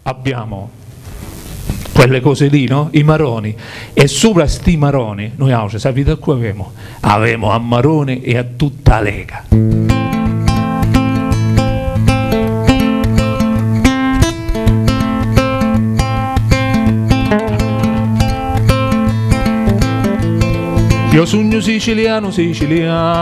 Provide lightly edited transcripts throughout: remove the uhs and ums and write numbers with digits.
abbiamo quelle cose lì, no? I maroni, e sopra sti maroni noi oggi sapete qua avemo a Maroni e a tutta Lega. Io sogno siciliano, siciliano.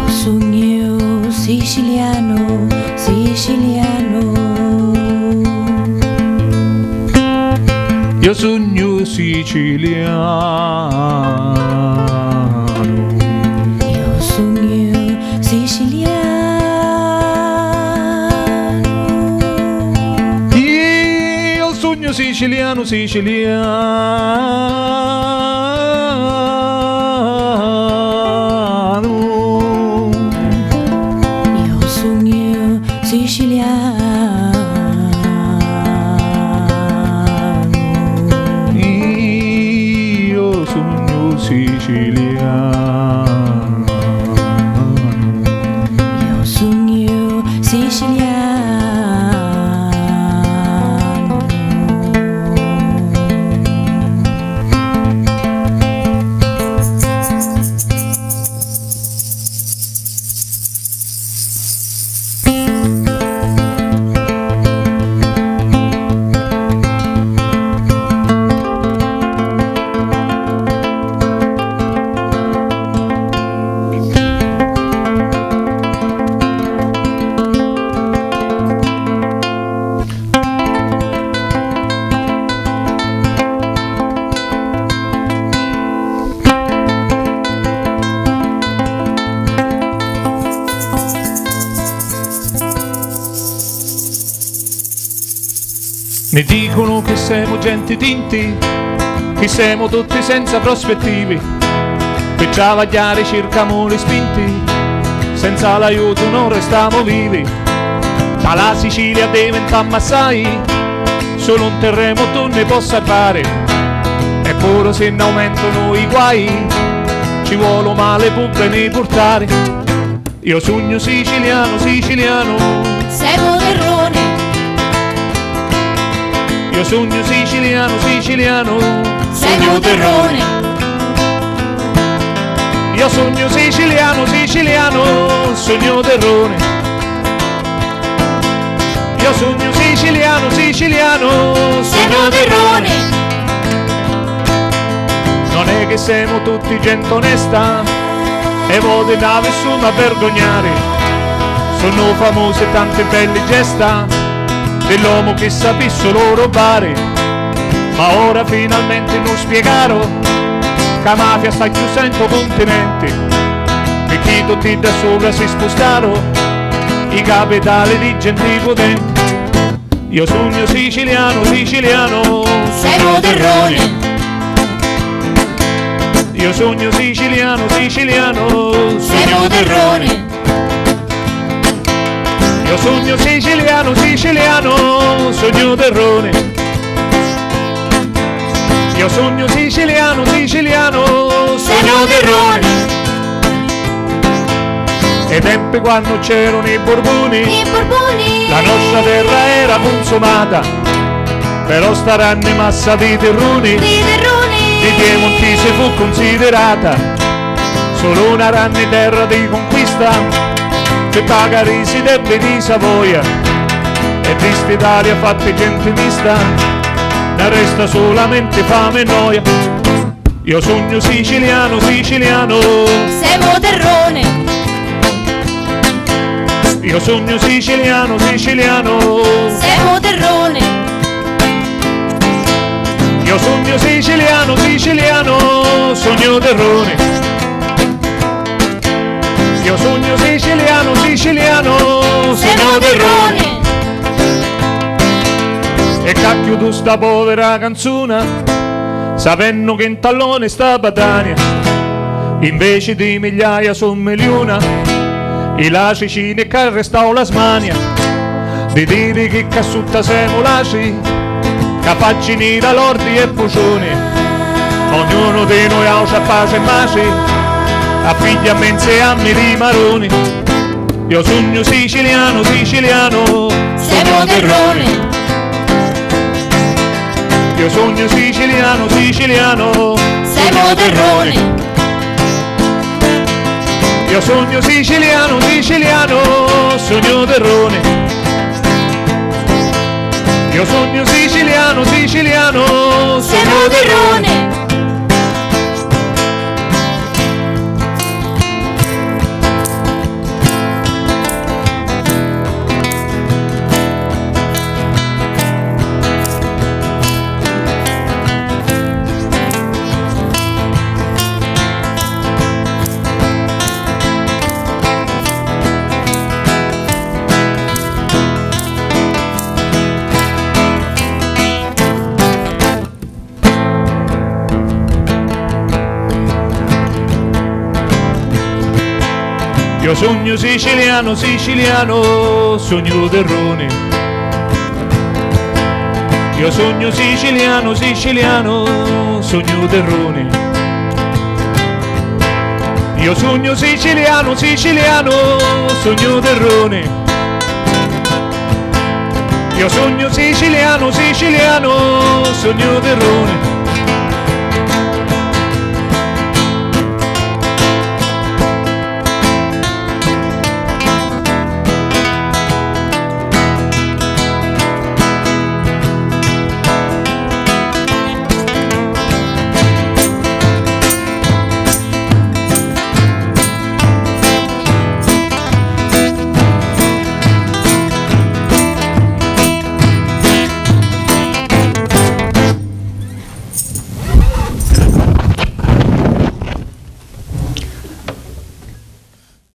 Io sogno siciliano, siciliano. Io sogno siciliano. Io sogno siciliano. Siciliano, siciliano. Io sogno siciliano. Io sogno siciliano. Io sogno siciliano. Ne dicono che siamo gente tinti, che siamo tutti senza prospettive, per travagliare cercamo le spinti, senza l'aiuto non restiamo vivi. Dalla Sicilia diventiamo assai, solo un terremoto ne può salvare, eppure se ne aumentano i guai, ci vuole male per venire portare. Io sogno siciliano, siciliano. Siamo terrone. Io sogno siciliano, siciliano. Siamo terrone. Io sogno siciliano, siciliano. Sogno terrone. Io sogno siciliano, siciliano. Sogno terrone. Non è che siamo tutti gente onesta e voti da nessuno a vergognare. Sono famose tante belle gesta dell'uomo che sapesse solo rubare, ma ora finalmente non spiegaro che la mafia sta chiudendo continenti, perché tutti da sopra si spostarono i capitali di gente potenti. Io sogno siciliano, siciliano. Siamo terrone. Io sogno siciliano, siciliano. Siamo terrone. Io sogno siciliano, siciliano. Sogno terrone. Io sogno siciliano, siciliano. Sogno terrone. Ai tempi quando c'erano i Borboni, la nostra terra era consumata, però staranno massa di terroni, di Piemontese fu considerata solo una ranni terra di conquista, che paga risi debbe di Savoia, e di st'Italia fatta gente mista, ne resta solamente fame e noia. Io sogno siciliano, siciliano. Siamo terrone. Io sogno siciliano, siciliano. Siamo terrone. Io sogno siciliano, siciliano. Sogno terrone. Io sogno siciliano, siciliano. Sogno terrone. E cacchio tu sta povera canzone, sapendo che in tallone sta Padania, invece di migliaia son milioni i lacicini che restano la smania, di dire che cassutta siamo laci, capaci da lordi e pucioni, ognuno di noi ha pace e maci, a figlia mense a me di maroni. Io sogno siciliano, siciliano, Siamo terrone, io sogno siciliano, siciliano, siamo terrone, io sogno siciliano, siciliano, sogno terrone. Io sogno siciliano, siciliano, siamo sogno terrone. terrone. Io sogno siciliano, siciliano, sogno terrone. Io sogno siciliano, siciliano, sogno terrone. Io sogno siciliano, siciliano, sogno terrone. Io sogno siciliano, siciliano, sogno terrone.